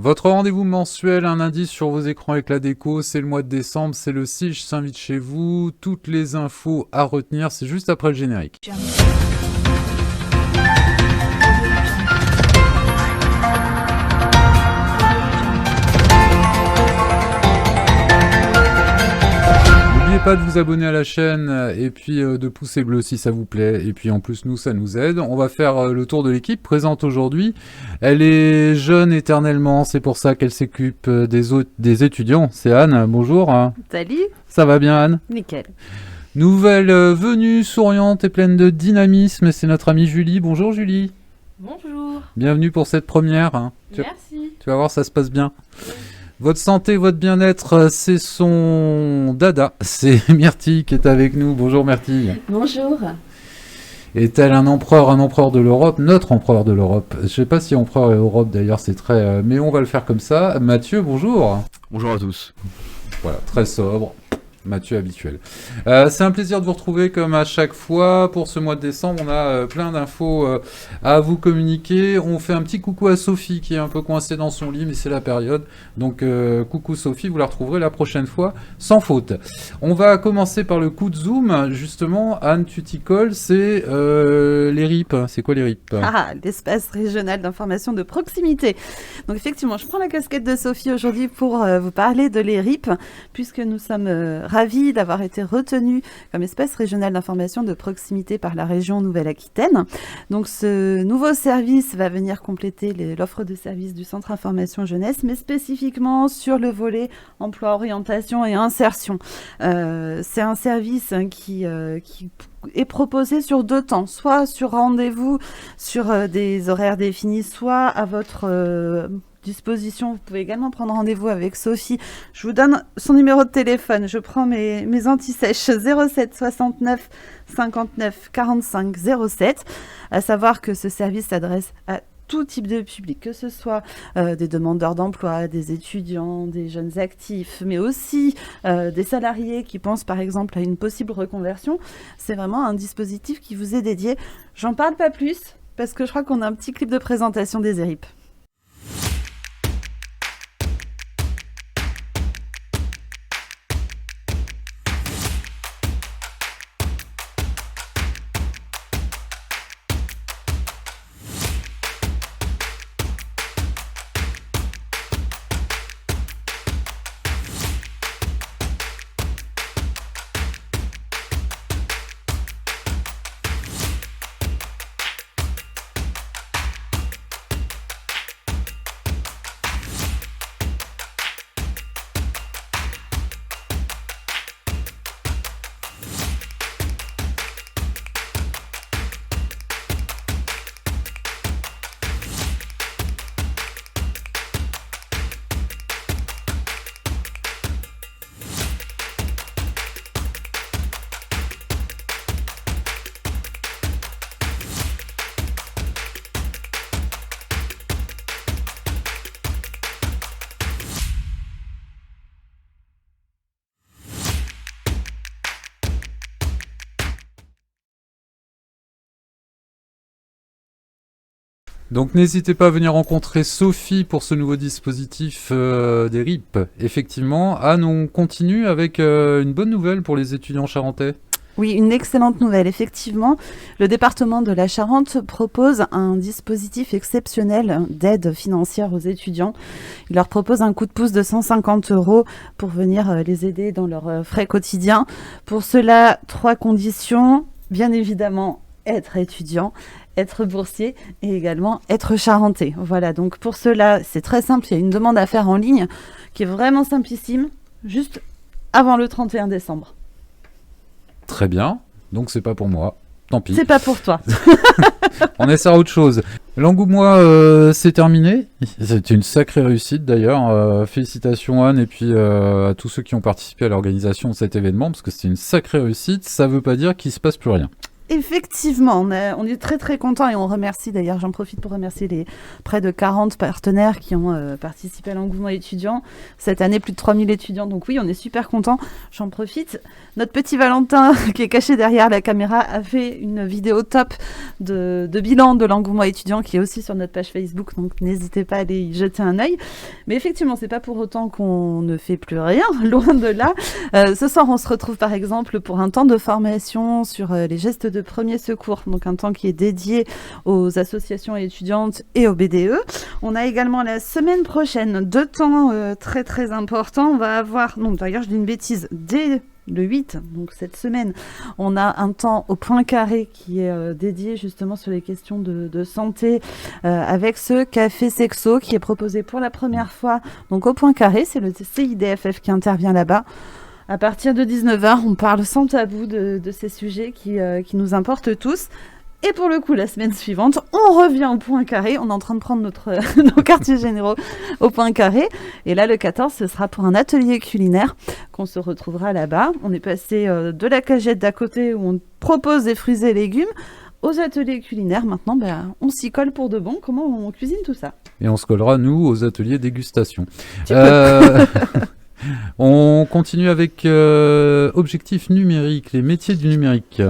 Votre rendez-vous mensuel, un indice sur vos écrans avec la déco, c'est le mois de décembre, c'est le SIG s'invite chez vous. Toutes les infos à retenir, c'est juste après le générique. N'oubliez pas de vous abonner à la chaîne et puis de poucer bleu si ça vous plaît. Et puis en plus, nous, ça nous aide. On va faire le tour de l'équipe présente aujourd'hui. Elle est jeune éternellement, c'est pour ça qu'elle s'occupe des étudiants. C'est Anne, bonjour. Salut. Ça va bien, Anne? Nickel. Nouvelle venue, souriante et pleine de dynamisme, c'est notre amie Julie. Bonjour Julie. Bonjour. Bienvenue pour cette première. Merci. Tu vas voir, ça se passe bien. Votre santé, votre bien-être, c'est son dada. C'est Myrtille qui est avec nous. Bonjour Myrtille. Bonjour. Est-elle un empereur de l'Europe, notre empereur de l'Europe? Je sais pas si empereur et Europe d'ailleurs, c'est très... mais on va le faire comme ça. Mathieu, bonjour. Bonjour à tous. Voilà, très sobre. Mathieu habituel. C'est un plaisir de vous retrouver comme à chaque fois. Pour ce mois de décembre, on a plein d'infos à vous communiquer. On fait un petit coucou à Sophie qui est un peu coincée dans son lit, mais c'est la période. Donc coucou Sophie, vous la retrouverez la prochaine fois sans faute. On va commencer par le coup de zoom. Justement, Anne, tu t'y colles, c'est les RIP. C'est quoi les RIP? Ah, l'espace régional d'information de proximité. Donc effectivement, je prends la casquette de Sophie aujourd'hui pour vous parler de l'ERIP, puisque nous sommes ravis d'avoir été retenus comme espace régional d'information de proximité par la région Nouvelle-Aquitaine. Donc ce nouveau service va venir compléter l'offre de services du Centre Information Jeunesse, mais spécifiquement sur le volet emploi, orientation et insertion. C'est un service qui est proposé sur 2 temps, soit sur rendez-vous, sur des horaires définis, soit à votre disposition. Vous pouvez également prendre rendez-vous avec Sophie. Je vous donne son numéro de téléphone. Je prends mes anti-sèches 07 69 59 45 07. À savoir que ce service s'adresse à tout type de public, que ce soit des demandeurs d'emploi, des étudiants, des jeunes actifs, mais aussi des salariés qui pensent par exemple à une possible reconversion. C'est vraiment un dispositif qui vous est dédié. J'en parle pas plus parce que je crois qu'on a un petit clip de présentation des ERIP. Donc n'hésitez pas à venir rencontrer Sophie pour ce nouveau dispositif des RIP. Effectivement, Anne, on continue avec une bonne nouvelle pour les étudiants charentais. Oui, une excellente nouvelle. Effectivement, le département de la Charente propose un dispositif exceptionnel d'aide financière aux étudiants. Il leur propose un coup de pouce de 150 € pour venir les aider dans leurs frais quotidiens. Pour cela, 3 conditions. Bien évidemment, être étudiant, être boursier et également être charentais. Voilà, donc pour cela, c'est très simple. Il y a une demande à faire en ligne qui est vraiment simplissime, juste avant le 31 décembre. Très bien, donc c'est pas pour moi, tant pis. C'est pas pour toi. On essaie autre chose. L'Angoumois, c'est terminé. C'était une sacrée réussite d'ailleurs. Félicitations Anne et puis à tous ceux qui ont participé à l'organisation de cet événement parce que c'était une sacrée réussite. Ça veut pas dire qu'il se passe plus rien. effectivement, on est très très contents et on remercie d'ailleurs, j'en profite pour remercier les près de 40 partenaires qui ont participé à l'engouement étudiant. Cette année, plus de 3000 étudiants, donc oui, on est super contents. J'en profite. Notre petit Valentin, qui est caché derrière la caméra, a fait une vidéo top de bilan de l'engouement étudiant qui est aussi sur notre page Facebook, donc n'hésitez pas à aller y jeter un œil. Mais effectivement, c'est pas pour autant qu'on ne fait plus rien, loin de là. Ce soir, on se retrouve par exemple pour un temps de formation sur les gestes de premier secours, donc un temps qui est dédié aux associations étudiantes et au BDE. On a également la semaine prochaine 2 temps très très importants. On va avoir, non d'ailleurs je dis une bêtise, dès le 8, donc cette semaine, on a un temps au point carré qui est dédié justement sur les questions de santé avec ce café sexo qui est proposé pour la première fois donc au point carré, c'est le CIDFF qui intervient là-bas. À partir de 19h, on parle sans tabou de ces sujets qui nous importent tous. Et pour le coup, la semaine suivante, on revient au point carré. On est en train de prendre nos quartiers généraux au point carré. Et là, le 14, ce sera pour un atelier culinaire qu'on se retrouvera là-bas. On est passé de la cagette d'à côté où on propose des fruits et légumes aux ateliers culinaires. Maintenant, on s'y colle pour de bon. Comment on cuisine tout ça? Et on se collera, nous, aux ateliers dégustation. On continue avec objectif numérique, les métiers du numérique.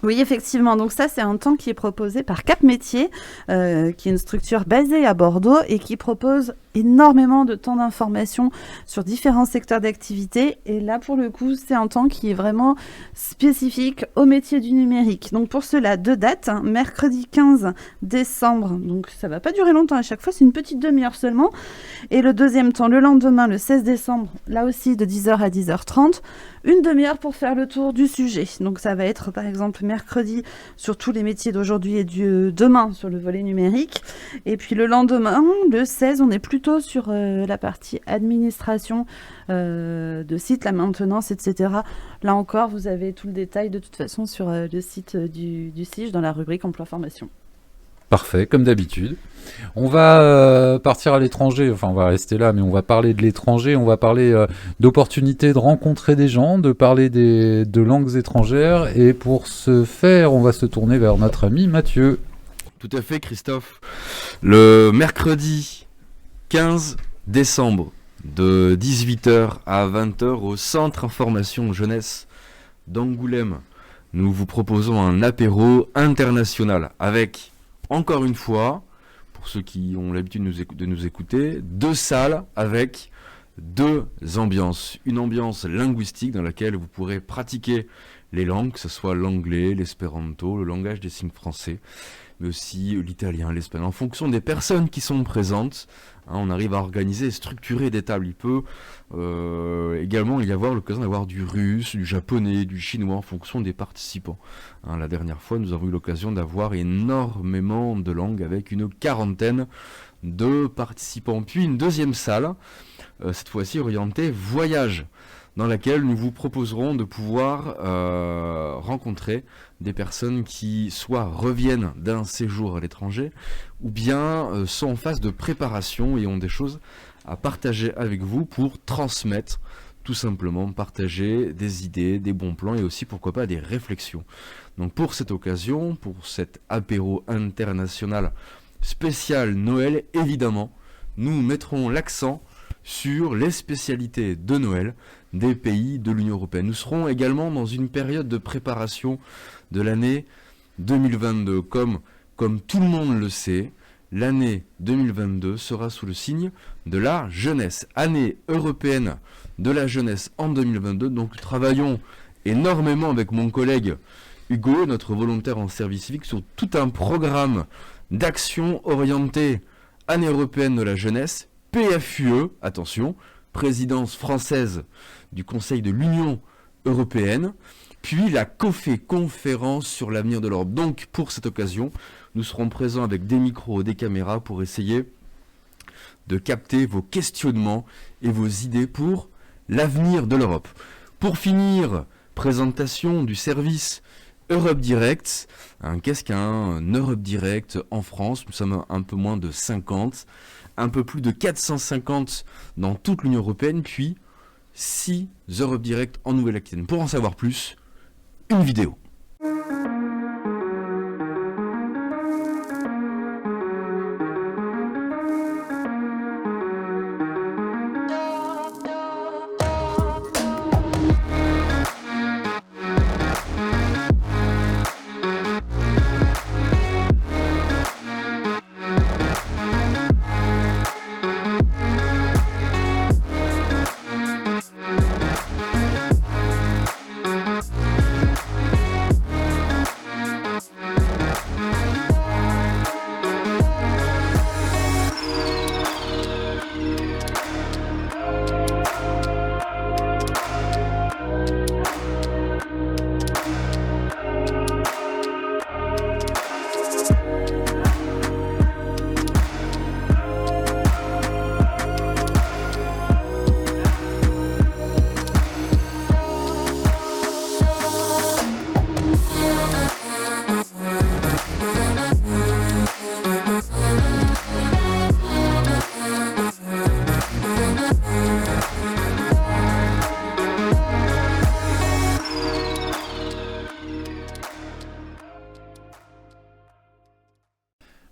Oui, effectivement. Donc ça, c'est un temps qui est proposé par Cap Métiers, qui est une structure basée à Bordeaux et qui propose énormément de temps d'information sur différents secteurs d'activité. Et là, pour le coup, c'est un temps qui est vraiment spécifique au métier du numérique. Donc pour cela, 2 dates, mercredi 15 décembre. Donc ça va pas durer longtemps à chaque fois, c'est une petite demi-heure seulement. Et le deuxième temps, le lendemain, le 16 décembre, là aussi de 10h à 10h30. Une demi-heure pour faire le tour du sujet. Donc ça va être par exemple mercredi sur tous les métiers d'aujourd'hui et demain sur le volet numérique. Et puis le lendemain, le 16, on est plutôt sur la partie administration de site, la maintenance, etc. Là encore, vous avez tout le détail de toute façon sur le site du SIGE dans la rubrique emploi formation. Parfait, comme d'habitude. On va partir à l'étranger, enfin on va rester là, mais on va parler de l'étranger, on va parler d'opportunités de rencontrer des gens, de parler de langues étrangères, et pour ce faire, on va se tourner vers notre ami Mathieu. Tout à fait, Christophe. Le mercredi 15 décembre, de 18h à 20h, au Centre Information Jeunesse d'Angoulême, nous vous proposons un apéro international avec, encore une fois, pour ceux qui ont l'habitude de nous écouter, 2 salles avec 2 ambiances. Une ambiance linguistique dans laquelle vous pourrez pratiquer les langues, que ce soit l'anglais, l'espéranto, le langage des signes français, mais aussi l'italien, l'espagnol, en fonction des personnes qui sont présentes. On arrive à organiser et structurer des tables. Il peut également y avoir l'occasion d'avoir du russe, du japonais, du chinois en fonction des participants. La dernière fois, nous avons eu l'occasion d'avoir énormément de langues avec une 40aine de participants. Puis une deuxième salle, cette fois-ci orientée voyage, dans laquelle nous vous proposerons de pouvoir rencontrer des personnes qui soit reviennent d'un séjour à l'étranger ou bien sont en phase de préparation et ont des choses à partager avec vous pour transmettre, tout simplement partager des idées, des bons plans et aussi pourquoi pas des réflexions. Donc pour cette occasion, pour cet apéro international spécial Noël, évidemment, nous mettrons l'accent sur les spécialités de Noël des pays de l'Union européenne. Nous serons également dans une période de préparation de l'année 2022. Comme tout le monde le sait, l'année 2022 sera sous le signe de la jeunesse. Année européenne de la jeunesse en 2022. Donc nous travaillons énormément avec mon collègue Hugo, notre volontaire en service civique, sur tout un programme d'action orienté année européenne de la jeunesse, PFUE, attention, présidence française du Conseil de l'Union européenne, puis la COFE, conférence sur l'avenir de l'Europe. Donc pour cette occasion, nous serons présents avec des micros, des caméras pour essayer de capter vos questionnements et vos idées pour l'avenir de l'Europe. Pour finir, présentation du service Europe Direct. Qu'est-ce qu'un Europe Direct en France? Nous sommes un peu moins de 50, un peu plus de 450 dans toute l'Union européenne, puis 6 Europe Direct en Nouvelle-Aquitaine. Pour en savoir plus, une vidéo.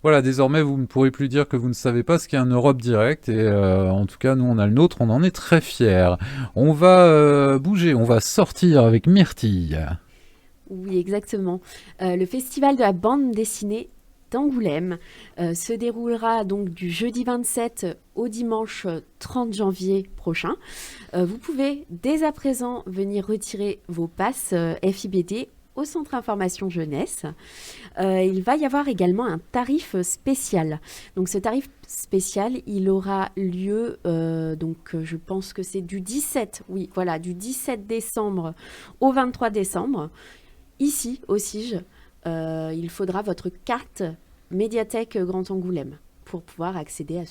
Voilà, désormais, vous ne pourrez plus dire que vous ne savez pas ce qu'est un Europe Direct. Et en tout cas, nous, on a le nôtre, on en est très fiers. On va bouger, on va sortir avec Myrtille. Oui, exactement. Le festival de la bande dessinée d'Angoulême se déroulera donc du jeudi 27 au dimanche 30 janvier prochain. Vous pouvez dès à présent venir retirer vos passes FIBD au Centre Information Jeunesse. Il va y avoir également un tarif spécial. Donc ce tarif spécial, il aura lieu, je pense que c'est du 17 décembre au 23 décembre. Ici, au CIGE, il faudra votre carte médiathèque Grand Angoulême pour pouvoir accéder à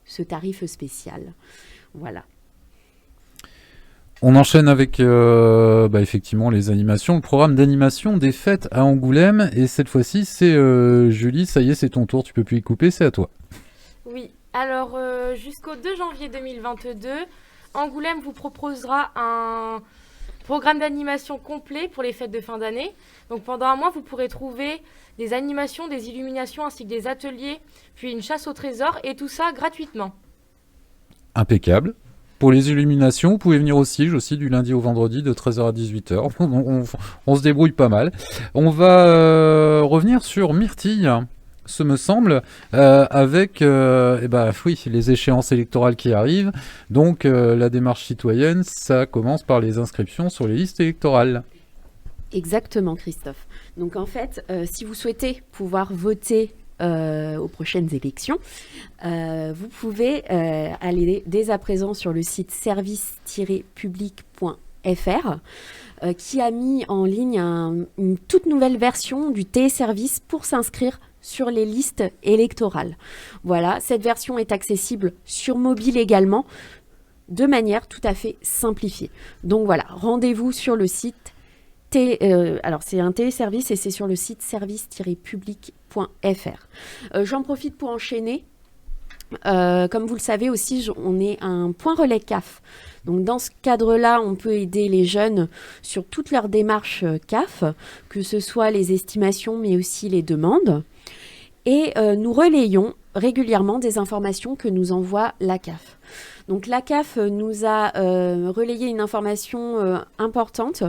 ce tarif spécial. Voilà. On enchaîne avec effectivement les animations, le programme d'animation des fêtes à Angoulême. Et cette fois-ci, c'est Julie, ça y est, c'est ton tour, tu peux plus y couper, c'est à toi. Oui, alors jusqu'au 2 janvier 2022, Angoulême vous proposera un programme d'animation complet pour les fêtes de fin d'année. Donc pendant un mois, vous pourrez trouver des animations, des illuminations ainsi que des ateliers, puis une chasse au trésor et tout ça gratuitement. Impeccable. Pour les illuminations, vous pouvez venir au CIGE aussi du lundi au vendredi de 13h à 18h. On se débrouille pas mal. On va revenir sur Myrtille, ce me semble, avec les échéances électorales qui arrivent. Donc la démarche citoyenne, ça commence par les inscriptions sur les listes électorales. Exactement, Christophe. Donc en fait, si vous souhaitez pouvoir voter aux prochaines élections, vous pouvez aller dès à présent sur le site service-public.fr qui a mis en ligne une toute nouvelle version du téléservice pour s'inscrire sur les listes électorales. Voilà, cette version est accessible sur mobile également, de manière tout à fait simplifiée. Donc voilà, rendez-vous sur le site. Alors c'est un téléservice et c'est sur le site service-public.fr. J'en profite pour enchaîner. Comme vous le savez aussi, on est un point relais CAF. Donc dans ce cadre-là, on peut aider les jeunes sur toutes leurs démarches CAF, que ce soit les estimations mais aussi les demandes. Et nous relayons régulièrement des informations que nous envoie la CAF. Donc la CAF nous a relayé une information importante.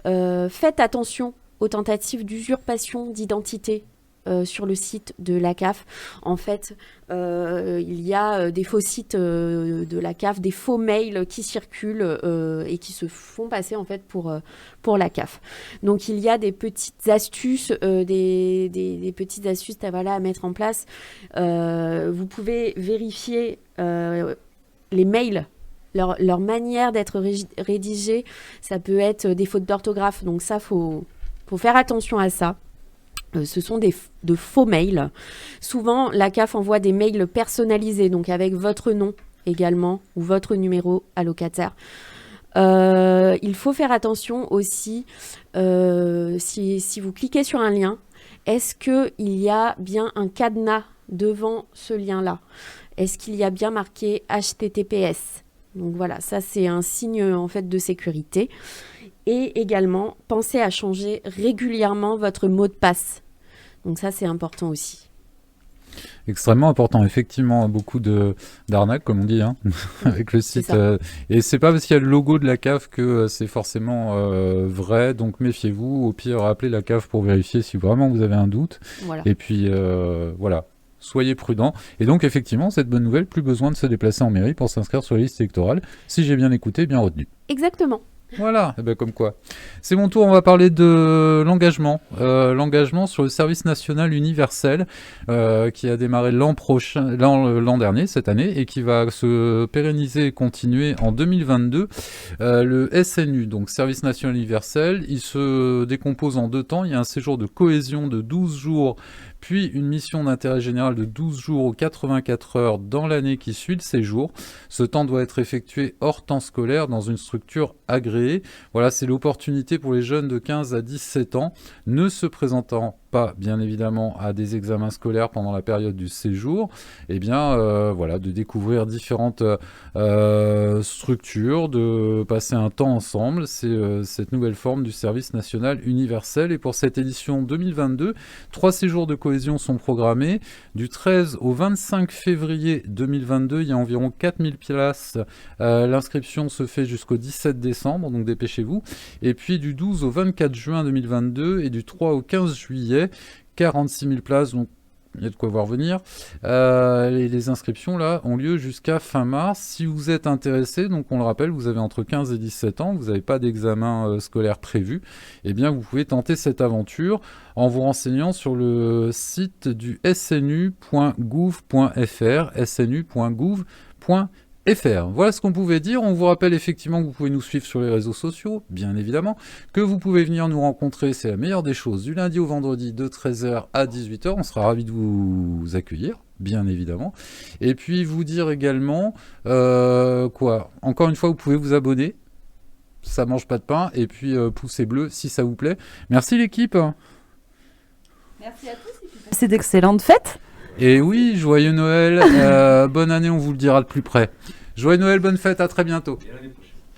Faites attention aux tentatives d'usurpation d'identité sur le site de la CAF. En fait, il y a des faux sites de la CAF, des faux mails qui circulent et qui se font passer en fait pour la CAF. Donc il y a des petites astuces, des petites astuces à mettre en place. Vous pouvez vérifier les mails, leur manière d'être rédigés. Ça peut être des fautes d'orthographe, donc ça, faut faire attention à ça. Ce sont de faux mails. Souvent, la CAF envoie des mails personnalisés, donc avec votre nom également, ou votre numéro allocataire. Il faut faire attention aussi, si vous cliquez sur un lien, est-ce qu'il y a bien un cadenas devant ce lien-là ? Est-ce qu'il y a bien marqué HTTPS ? Donc voilà, ça c'est un signe en fait de sécurité. Et également, pensez à changer régulièrement votre mot de passe. Donc ça c'est important aussi. Extrêmement important, effectivement, beaucoup d'arnaques, comme on dit, hein, avec le site. Et c'est pas parce qu'il y a le logo de la CAF que c'est forcément vrai, donc méfiez-vous. Au pire, appelez la CAF pour vérifier si vraiment vous avez un doute. Voilà. Et puis, voilà. Soyez prudents. Et donc, effectivement, cette bonne nouvelle, plus besoin de se déplacer en mairie pour s'inscrire sur la liste électorale. Si j'ai bien écouté, bien retenu. Exactement. Voilà, et ben comme quoi. C'est mon tour, on va parler de l'engagement. L'engagement sur le service national universel qui a démarré l'an dernier, cette année, et qui va se pérenniser et continuer en 2022. Le SNU, donc Service national universel, il se décompose en 2 temps. Il y a un séjour de cohésion de 12 jours, puis une mission d'intérêt général de 12 jours ou 84 heures dans l'année qui suit le séjour. Ce temps doit être effectué hors temps scolaire dans une structure agréée. Voilà, c'est l'opportunité pour les jeunes de 15 à 17 ans ne se présentant pas bien évidemment à des examens scolaires pendant la période du séjour, et bien voilà, de découvrir différentes structures, de passer un temps ensemble. C'est cette nouvelle forme du service national universel. Et pour cette édition 2022, 3 séjours de cohésion sont programmés. Du 13 au 25 février 2022, il y a environ 4000 places. L'inscription se fait jusqu'au 17 décembre, donc dépêchez-vous. Et puis du 12 au 24 juin 2022 et du 3 au 15 juillet, 46 000 places, donc il y a de quoi voir venir. Les inscriptions là ont lieu jusqu'à fin mars. Si vous êtes intéressé, donc on le rappelle, vous avez entre 15 et 17 ans, vous n'avez pas d'examen scolaire prévu, eh bien vous pouvez tenter cette aventure en vous renseignant sur le site du snu.gouv.fr, snu.gouv.fr. Voilà ce qu'on pouvait dire. On vous rappelle effectivement que vous pouvez nous suivre sur les réseaux sociaux, bien évidemment, que vous pouvez venir nous rencontrer, c'est la meilleure des choses, du lundi au vendredi de 13h à 18h. On sera ravis de vous accueillir, bien évidemment. Et puis vous dire également, encore une fois, vous pouvez vous abonner, ça mange pas de pain, et puis pouce bleu si ça vous plaît. Merci l'équipe. Merci à tous. C'est d'excellentes fêtes. Et oui, joyeux Noël, bonne année, on vous le dira de plus près. Joyeux Noël, bonne fête, à très bientôt. Et à l'année prochaine.